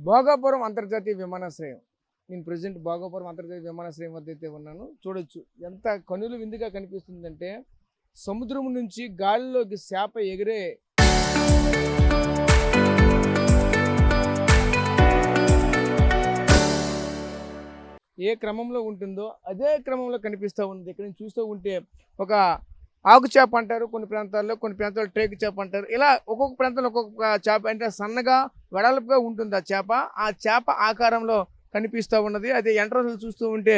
భోగాపురం అంతర్జాతీయ విమానాశ్రయం. నేను ప్రెజెంట్ భోగాపురం అంతర్జాతీయ విమానాశ్రయం వద్ద అయితే ఉన్నాను. చూడొచ్చు ఎంత కనులు విందుగా కనిపిస్తుందంటే, సముద్రం నుంచి గాలిలోకి చేప ఎగిరే ఏ క్రమంలో ఉంటుందో అదే క్రమంలో కనిపిస్తూ ఉంది. ఇక్కడ నుంచి చూస్తూ ఉంటే ఒక ఆకు చేప అంటారు కొన్ని ప్రాంతాల్లో, కొన్ని ప్రాంతాల్లో టేకు చేప అంటారు. ఇలా ఒక్కొక్క ప్రాంతంలో ఒక్కొక్క చేప అంటే సన్నగా వెడల్పుగా ఉంటుంది ఆ చేప ఆకారంలో కనిపిస్తూ ఉన్నది. అదే ఎంట్రన్స్ చూస్తూ ఉంటే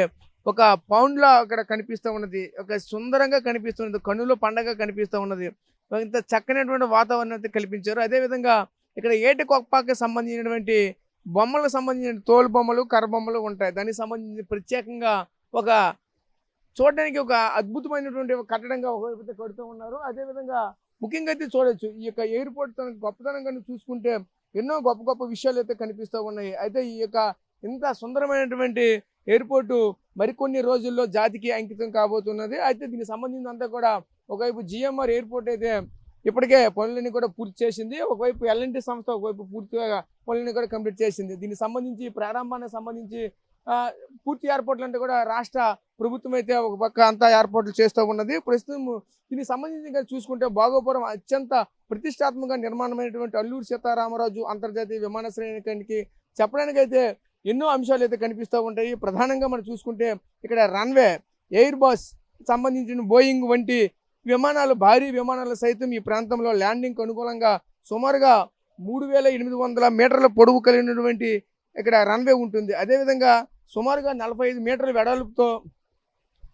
ఒక పౌండ్లా అక్కడ కనిపిస్తూ ఉన్నది. ఒక సుందరంగా కనిపిస్తున్నది, కన్నులో పండగ కనిపిస్తూ ఉన్నది. ఇంత చక్కనటువంటి వాతావరణం అయితే కల్పించారు. అదేవిధంగా ఇక్కడ ఏటి కొప్పాకి సంబంధించినటువంటి బొమ్మలకు సంబంధించిన తోలు బొమ్మలు, కర్ర బొమ్మలు ఉంటాయి. దానికి సంబంధించి ప్రత్యేకంగా ఒక చూడడానికి ఒక అద్భుతమైనటువంటి కట్టడంగా ఒకవైపు కడుతూ ఉన్నారు. అదేవిధంగా ముఖ్యంగా అయితే చూడొచ్చు ఈ యొక్క ఎయిర్పోర్ట్ తన గొప్పతనంగా చూసుకుంటే ఎన్నో గొప్ప గొప్ప విషయాలు అయితే కనిపిస్తూ ఉన్నాయి. అయితే ఈ యొక్క ఇంత సుందరమైనటువంటి ఎయిర్పోర్టు మరికొన్ని రోజుల్లో జాతికి అంకితం కాబోతున్నది. అయితే దీనికి సంబంధించినంతా కూడా ఒకవైపు జిఎంఆర్ ఎయిర్పోర్ట్ అయితే ఇప్పటికే పనులన్నీ కూడా పూర్తి చేసింది. ఒకవైపు ఎల్ఎన్టీ సంస్థ ఒకవైపు పూర్తిగా పనులన్నీ కూడా కంప్లీట్ చేసింది. దీనికి సంబంధించి ప్రారంభానికి సంబంధించి పూర్తి ఏర్పాట్లు అంటే కూడా రాష్ట్ర ప్రభుత్వం అయితే ఒక పక్క అంతా ఏర్పాట్లు చేస్తూ ఉన్నది. ప్రస్తుతం దీనికి సంబంధించి చూసుకుంటే భోగాపురం అత్యంత ప్రతిష్టాత్మక నిర్మాణమైనటువంటి అల్లూరి సీతారామరాజు అంతర్జాతీయ విమానాశ్రయానికి చెప్పడానికి అయితే ఎన్నో అంశాలు అయితే కనిపిస్తూ ఉంటాయి. ప్రధానంగా మనం చూసుకుంటే ఇక్కడ రన్వే, ఎయిర్ బస్ సంబంధించిన బోయింగ్ వంటి విమానాలు, భారీ విమానాలు సైతం ఈ ప్రాంతంలో ల్యాండింగ్కి అనుకూలంగా సుమారుగా 3800 మీటర్ల పొడవు కలిగినటువంటి ఇక్కడ రన్వే ఉంటుంది. అదేవిధంగా సుమారుగా 45 మీటర్ల వెడల్పుతో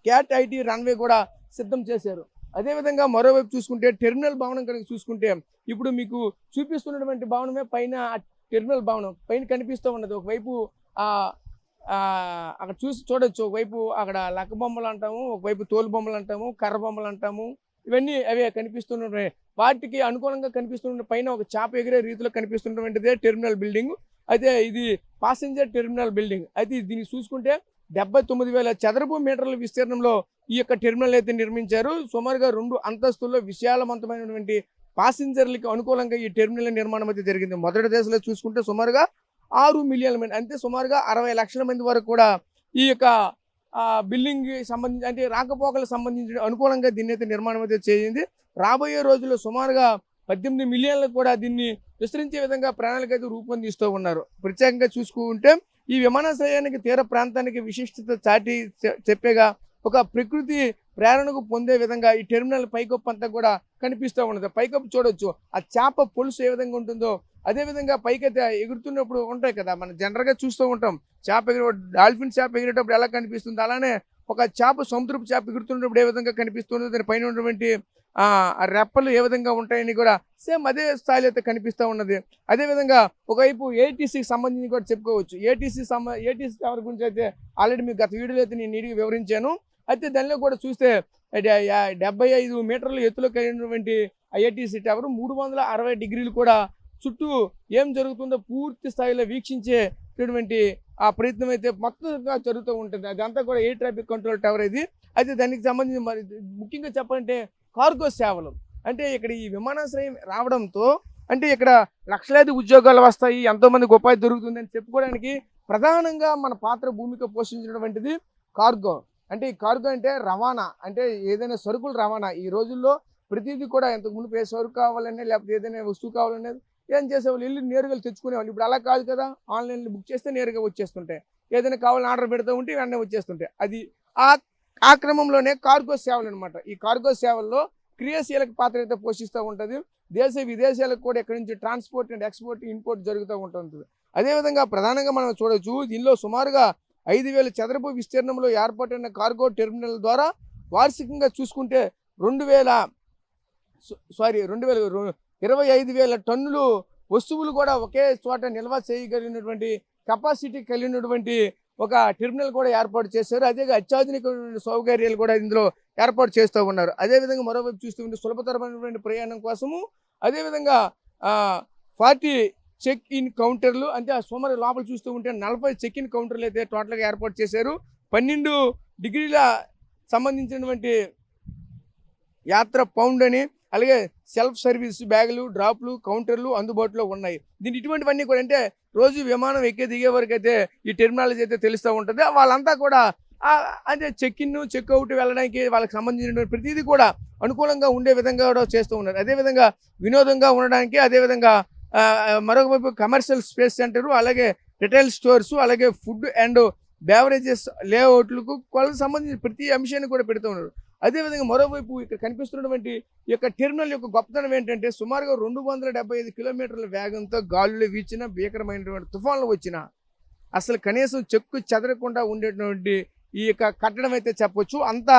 క్యాట్ ఐటీ రన్వే కూడా సిద్ధం చేశారు. అదేవిధంగా మరోవైపు చూసుకుంటే టెర్మినల్ భవనం కనుక చూసుకుంటే ఇప్పుడు మీకు చూపిస్తున్నటువంటి భవనమే పైన టెర్మినల్ భవనం పైన కనిపిస్తూ ఉన్నది. ఒకవైపు అక్కడ చూడొచ్చు, ఒకవైపు అక్కడ లక్క బొమ్మలు అంటాము, ఒకవైపు తోలు బొమ్మలు అంటాము, కర్ర బొమ్మలు అంటాము. ఇవన్నీ అవే కనిపిస్తున్న వాటికి అనుకూలంగా కనిపిస్తున్న పైన ఒక చేప ఎగిరే రీతిలో కనిపిస్తున్నటువంటిదే టెర్మినల్ బిల్డింగ్. అయితే ఇది పాసింజర్ టెర్మినల్ బిల్డింగ్. అయితే దీన్ని చూసుకుంటే 79,000 చదరపు మీటర్ల విస్తీర్ణంలో ఈ యొక్క టెర్మినల్ అయితే నిర్మించారు. సుమారుగా 2 అంతస్తుల్లో విశాలవంతమైనటువంటి పాసింజర్లకి అనుకూలంగా ఈ టెర్మినల్ నిర్మాణం అయితే జరిగింది. మొదటి దశలో చూసుకుంటే సుమారుగా 6 మిలియన్ల మంది అంటే సుమారుగా 60 లక్షల మంది వరకు కూడా ఈ యొక్క బిల్డింగ్ సంబంధించి అంటే రాకపోకలకు సంబంధించిన అనుకూలంగా దీన్ని అయితే నిర్మాణం అయితే చేయింది. రాబోయే రోజుల్లో సుమారుగా 18 మిలియన్లకు కూడా దీన్ని విస్తరించే విధంగా ప్రణాళిక అయితే రూపొందిస్తూ ఉన్నారు. ప్రత్యేకంగా చూసుకుంటే ఈ విమానాశ్రయానికి తీర ప్రాంతానికి విశిష్టత చాటి చెప్పేగా ఒక ప్రకృతి ప్రేరణకు పొందే విధంగా ఈ టెర్మినల్ పైకప్పు అంతా కూడా కనిపిస్తూ ఉన్నది. పైకప్పు చూడొచ్చు, ఆ చేప పొలుసు ఏ విధంగా ఉంటుందో అదేవిధంగా పైకైతే ఎగురుతున్నప్పుడు ఉంటాయి కదా, మనం జనరల్గా చూస్తూ ఉంటాం చేప డాల్ఫిన్ చేప ఎగిరేటప్పుడు ఎలా కనిపిస్తుంది, అలానే ఒక చేప సముద్రపు చేప ఎగురుతున్నప్పుడు ఏ విధంగా కనిపిస్తుందో దాని పైన ఉన్నటువంటి రెప్పలు ఏ విధంగా ఉంటాయని కూడా సేమ్ అదే స్థాయిలో అయితే కనిపిస్తూ ఉన్నది. అదేవిధంగా ఒకవైపు ఏటీసీకి సంబంధించి కూడా చెప్పుకోవచ్చు. ఏటీసీ టవర్ గురించి అయితే ఆల్రెడీ మీకు గత వీడియోలో అయితే నేను నీట్గా వివరించాను. అయితే దానిలో కూడా చూస్తే 75 మీటర్ల ఎత్తులో కలిగినటువంటి ఏటీసీ టవర్ 360 డిగ్రీలు కూడా చుట్టూ ఏం జరుగుతుందో పూర్తి స్థాయిలో వీక్షించేటటువంటి ఆ ప్రయత్నం అయితే మొత్తంగా జరుగుతూ ఉంటుంది. అదంతా కూడా ఎయిర్ ట్రాఫిక్ కంట్రోల్ టవర్ ఇది. అయితే దానికి సంబంధించి మరి ముఖ్యంగా చెప్పాలంటే కార్గో సేవలు అంటే ఇక్కడ ఈ విమానాశ్రయం రావడంతో అంటే ఇక్కడ లక్షలాది ఉద్యోగాలు వస్తాయి, ఎంతోమందికి ఉపాధి దొరుకుతుందని చెప్పుకోవడానికి ప్రధానంగా మన పాత్ర భూమిక పోషించినటువంటిది కార్గో. అంటే ఈ కార్గో అంటే రవాణా, అంటే ఏదైనా సరుకులు రవాణా. ఈ రోజుల్లో ప్రతిదీ కూడా ఎంతకు ముందు ఏ సరుకు కావాలనే లేకపోతే ఏదైనా వస్తువు కావాలనేది ఏం చేసేవాళ్ళు, వెళ్ళి నేరుగా తెచ్చుకునేవాళ్ళు. ఇప్పుడు అలా కాదు కదా, ఆన్లైన్లో బుక్ చేస్తే నేరుగా వచ్చేస్తుంటాయి. ఏదైనా కావాలని ఆర్డర్ పెడతా ఉంటే వెంటనే వచ్చేస్తుంటాయి. అది ఆ క్రమంలోనే కార్గో సేవలు అనమాట. ఈ కార్గో సేవల్లో క్రియాశీలక పాత్ర అయితే పోషిస్తూ ఉంటుంది. దేశ విదేశాలకు కూడా ఎక్కడి నుంచి ట్రాన్స్పోర్ట్ అండ్ ఎక్స్పోర్ట్ ఇంపోర్ట్ జరుగుతూ ఉంటుంది. అదేవిధంగా ప్రధానంగా మనం చూడవచ్చు, దీనిలో సుమారుగా 5,000 చదరపు విస్తీర్ణంలో ఏర్పాటైన కార్గో టెర్మినల్ ద్వారా వార్షికంగా చూసుకుంటే 25,000 టన్నులు వస్తువులు కూడా ఒకే చోట నిల్వ చేయగలిగినటువంటి కెపాసిటీ కలిగినటువంటి ఒక టెర్మినల్ కూడా ఏర్పాటు చేశారు. అదే అత్యాధునిక సౌకర్యాలు కూడా ఇందులో ఏర్పాటు చేస్తూ ఉన్నారు. అదేవిధంగా మరోవైపు చూస్తుంటే సులభతరమైనటువంటి ప్రయాణం కోసము అదేవిధంగా 40 చెక్ ఇన్ కౌంటర్లు అంటే సుమారు లోపల చూస్తూ ఉంటే 40 చెక్ ఇన్ కౌంటర్లు అయితే టోటల్గా ఏర్పాటు చేశారు. 12 డిగ్రీల సంబంధించినటువంటి యాత్ర పౌండ్ అని అలాగే సెల్ఫ్ సర్వీస్ బ్యాగులు, డ్రాప్లు, కౌంటర్లు అందుబాటులో ఉన్నాయి. ఇటువంటివన్నీ కూడా అంటే రోజు విమానం ఎక్కి దిగే వరకు అయితే ఈ టెర్మినాలజీ అయితే తెలుస్తూ ఉంటుంది. వాళ్ళంతా కూడా అంటే చెక్ ఇన్, చెక్అవుట్ వెళ్ళడానికి వాళ్ళకి సంబంధించిన ప్రతిదీ కూడా అనుకూలంగా ఉండే విధంగా కూడా చేస్తూ ఉన్నారు. అదేవిధంగా వినోదంగా ఉండడానికి, అదేవిధంగా మరొక వైపు కమర్షియల్ స్పేస్ సెంటరు, అలాగే రిటైల్ స్టోర్స్, అలాగే ఫుడ్ అండ్ బేవరేజెస్ లేఅవుట్లకు వాళ్ళకి సంబంధించిన ప్రతి అంశాన్ని కూడా పెడుతూ ఉన్నారు. అదేవిధంగా మరోవైపు ఇక్కడ కనిపిస్తున్నటువంటి ఈ యొక్క టెర్మినల్ యొక్క గొప్పతనం ఏంటంటే సుమారుగా 275 కిలోమీటర్ల వేగంతో గాలులు వీచిన భీకరమైనటువంటి తుఫాన్లు వచ్చిన అసలు కనీసం చెక్కు చెదరకుండా ఉండేటువంటి ఈ యొక్క కట్టడం అయితే చెప్పొచ్చు. అంత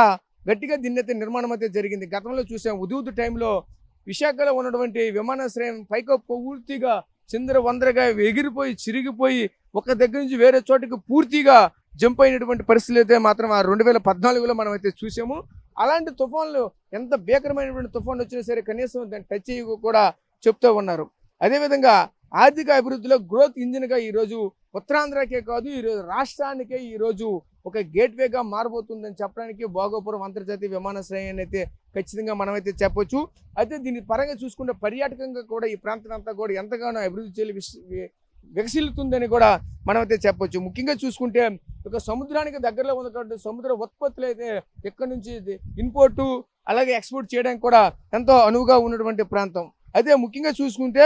గట్టిగా దీన్ని అయితే నిర్మాణం అయితే జరిగింది. గతంలో చూసాం ఉదూదు టైంలో విశాఖలో ఉన్నటువంటి విమానాశ్రయం పైకో పూర్తిగా చిందరవందరగా ఎగిరిపోయి చిరిగిపోయి ఒక దగ్గర నుంచి వేరే చోటికి పూర్తిగా జంప్ అయినటువంటి పరిస్థితులు అయితే మాత్రం ఆ 2014లో మనం అయితే చూసాము. అలాంటి తుఫాన్లు ఎంత భీకరమైనటువంటి తుఫాన్లు వచ్చినా సరే కనీసం దాన్ని టచ్ చేయకు కూడా చెప్తూ ఉన్నారు. అదేవిధంగా ఆర్థిక అభివృద్ధిలో గ్రోత్ ఇంజిన్గా ఈరోజు ఉత్తరాంధ్రకే కాదు ఈరోజు రాష్ట్రానికే ఈరోజు ఒక గేట్వేగా మారబోతుందని చెప్పడానికి భోగాపురం అంతర్జాతీయ విమానాశ్రయాన్ని అయితే ఖచ్చితంగా మనమైతే చెప్పొచ్చు. అయితే దీని పరంగా చూసుకుంటే పర్యాటకంగా కూడా ఈ ప్రాంతం అంతా కూడా ఎంతగానో అభివృద్ధి వికసిల్లుతుందని కూడా మనమైతే చెప్పొచ్చు. ముఖ్యంగా చూసుకుంటే ఒక సముద్రానికి దగ్గరలో ఉన్నటువంటి సముద్ర ఉత్పత్తులు అయితే ఇక్కడ నుంచి ఇంపోర్టు అలాగే ఎక్స్పోర్ట్ చేయడానికి కూడా ఎంతో అనువుగా ఉన్నటువంటి ప్రాంతం. అయితే ముఖ్యంగా చూసుకుంటే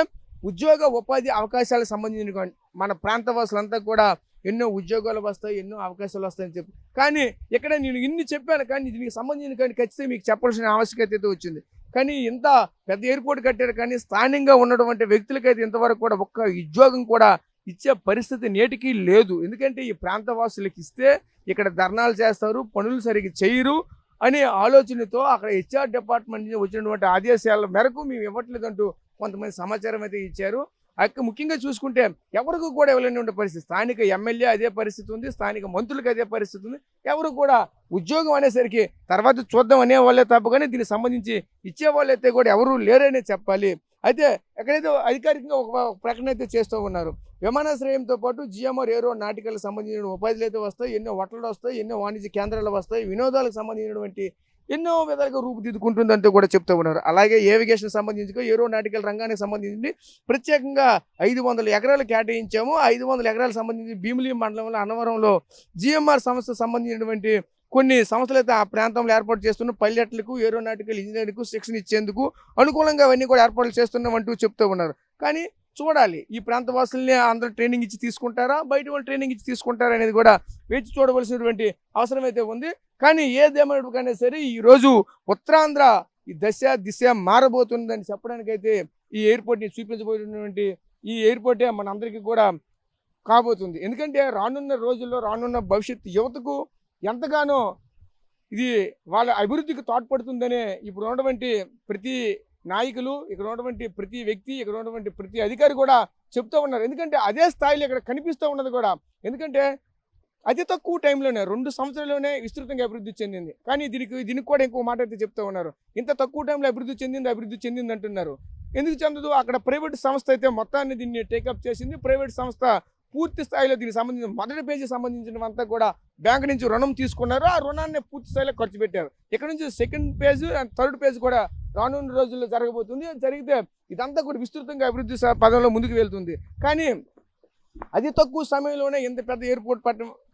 ఉద్యోగ ఉపాధి అవకాశాలకు సంబంధించిన మన ప్రాంత వాసులంతా కూడా ఎన్నో ఉద్యోగాలు వస్తాయి, ఎన్నో అవకాశాలు వస్తాయని చెప్పి కానీ ఇక్కడ నేను ఇన్ని చెప్పాను కానీ దీనికి సంబంధించిన కానీ ఖచ్చితంగా మీకు చెప్పాల్సిన ఆవశ్యకత అయితే వచ్చింది. కానీ ఇంత పెద్ద ఎయిర్పోర్ట్ కట్టారు కానీ స్థానికంగా ఉన్నటువంటి వ్యక్తులకైతే ఇంతవరకు కూడా ఒక్క ఉద్యోగం కూడా ఇచ్చే పరిస్థితి నేటికి లేదు. ఎందుకంటే ఈ ప్రాంత వాసులకు ఇస్తే ఇక్కడ ధర్నాలు చేస్తారు, పనులు సరిగ్గా చేయరు అనే ఆలోచనతో అక్కడ హెచ్ఆర్ డిపార్ట్మెంట్ నుంచి వచ్చినటువంటి ఆదేశాల మేరకు మేము ఇవ్వట్లేదంటూ కొంతమంది సమాచారం అయితే ఇచ్చారు. అక్కడ ముఖ్యంగా చూసుకుంటే ఎవరికి కూడా ఇవ్వలేని పరిస్థితి. స్థానిక ఎమ్మెల్యే అదే పరిస్థితి ఉంది, స్థానిక మంత్రులకు అదే పరిస్థితి ఉంది. ఎవరు కూడా ఉద్యోగం అనేసరికి తర్వాత చూద్దాం అనే వాళ్ళే తప్ప కానీ దీనికి సంబంధించి ఇచ్చేవాళ్ళు అయితే కూడా ఎవరు లేరనే చెప్పాలి. అయితే ఎక్కడైతే అధికారికంగా ఒక ప్రకటన అయితే చేస్తూ ఉన్నారు. విమానాశ్రయంతో పాటు జిఎంఆర్ ఏరో నాటికలకు సంబంధించిన ఉపాధులు అయితే వస్తాయి, ఎన్నో హోటళ్ళు వస్తాయి, ఎన్నో వాణిజ్య కేంద్రాలు వస్తాయి, వినోదాలకు సంబంధించినటువంటి ఎన్నో విధాలుగా రూపుదిద్దుకుంటుందంటూ కూడా చెప్తూ ఉన్నారు. అలాగే ఏవిగేషన్ సంబంధించి ఏరోనాటికల్ రంగానికి సంబంధించి ప్రత్యేకంగా 500 ఎకరాలు కేటాయించాము. 500 ఎకరాలకు సంబంధించి భీమిలి మండలంలో అన్నవరంలో జిఎంఆర్ సంస్థ సంబంధించినటువంటి కొన్ని సంస్థలు అయితే ఆ ప్రాంతంలో ఏర్పాటు చేస్తున్న పైలట్లకు ఏరోనాటికల్ ఇంజనీరింగ్కు శిక్షణ ఇచ్చేందుకు అనుకూలంగా అవన్నీ కూడా ఏర్పాట్లు చేస్తున్నామంటూ చెప్తూ ఉన్నారు. కానీ చూడాలి ఈ ప్రాంత వాసుల్ని అందరూ ట్రైనింగ్ ఇచ్చి తీసుకుంటారా, బయట వాళ్ళు ట్రైనింగ్ ఇచ్చి తీసుకుంటారా అనేది కూడా వేచి చూడవలసినటువంటి అవసరం అయితే ఉంది. కానీ ఏదేమైనా సరే ఈరోజు ఉత్తరాంధ్ర ఈ దిశ మారబోతుందని చెప్పడానికైతే ఈ ఎయిర్పోర్ట్ని చూపించబోతున్నటువంటి ఈ ఎయిర్పోర్టే మనందరికీ కూడా కాబోతుంది. ఎందుకంటే రానున్న రోజుల్లో రానున్న భవిష్యత్తు యువతకు ఎంతగానో ఇది వాళ్ళ అభివృద్ధికి తోడ్పడుతుందనే ఇప్పుడు ఉన్నటువంటి ప్రతి నాయకులు, ఇక్కడ ఉన్నటువంటి ప్రతి వ్యక్తి, ఇక్కడ ఉన్నటువంటి ప్రతి అధికారి కూడా చెప్తూ ఉన్నారు. ఎందుకంటే అదే స్థాయిలో ఇక్కడ కనిపిస్తూ ఉన్నది కూడా. ఎందుకంటే అతి తక్కువ టైంలోనే 2 సంవత్సరాల్లోనే విస్తృతంగా అభివృద్ధి చెందింది. కానీ దీనికి కూడా ఇంకో మాట అయితే చెప్తూ ఉన్నారు. ఇంత తక్కువ టైంలో అభివృద్ధి చెందింది అంటున్నారు. ఎందుకు చెందదు? అక్కడ ప్రైవేట్ సంస్థ అయితే మొత్తాన్ని దీన్ని టేకప్ చేసింది. ప్రైవేట్ సంస్థ పూర్తి స్థాయిలో దీనికి సంబంధించిన మొదటి పేజీ సంబంధించినవంతా కూడా బ్యాంకు నుంచి రుణం తీసుకున్నారు. ఆ రుణాన్ని పూర్తి స్థాయిలో ఖర్చు పెట్టారు. ఇక్కడ నుంచి second page and third page కూడా రానున్న రోజుల్లో జరగబోతుంది. జరిగితే ఇదంతా కూడా విస్తృతంగా అభివృద్ధి పదంలో ముందుకు వెళ్తుంది. కానీ అతి తక్కువ సమయంలోనే ఇంత పెద్ద ఎయిర్పోర్ట్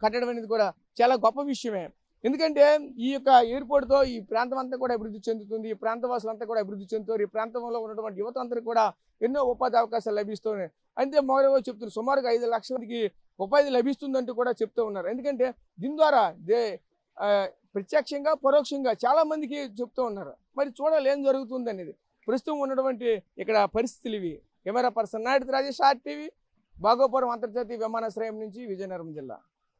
కట్టడం అనేది కూడా చాలా గొప్ప విషయమే. ఎందుకంటే ఈ యొక్క ఎయిర్పోర్ట్తో ఈ ప్రాంతం అంతా కూడా అభివృద్ధి చెందుతుంది, ఈ ప్రాంత వాసులంతా కూడా అభివృద్ధి చెందుతారు, ఈ ప్రాంతంలో ఉన్నటువంటి యువత అందరికీ కూడా ఎన్నో ఉపాధి అవకాశాలు లభిస్తున్నాయి. అంతే మరోవైపు చెప్తున్నారు సుమారుగా 5 లక్షల మందికి ఉపాధి లభిస్తుందంటూ కూడా చెప్తూ ఉన్నారు. ఎందుకంటే దీని ద్వారా ప్రత్యక్షంగా పరోక్షంగా చాలా మందికి చెప్తూ ఉన్నారు. మరి చూడాలి ఏం జరుగుతుంది అనేది. ప్రస్తుతం ఉన్నటువంటి ఇక్కడ పరిస్థితులు ఇవి. Camera person Naidu Rajesh RTV, Bhogapuram అంతర్జాతీయ విమానాశ్రయం నుంచి, విజయనగరం జిల్లా.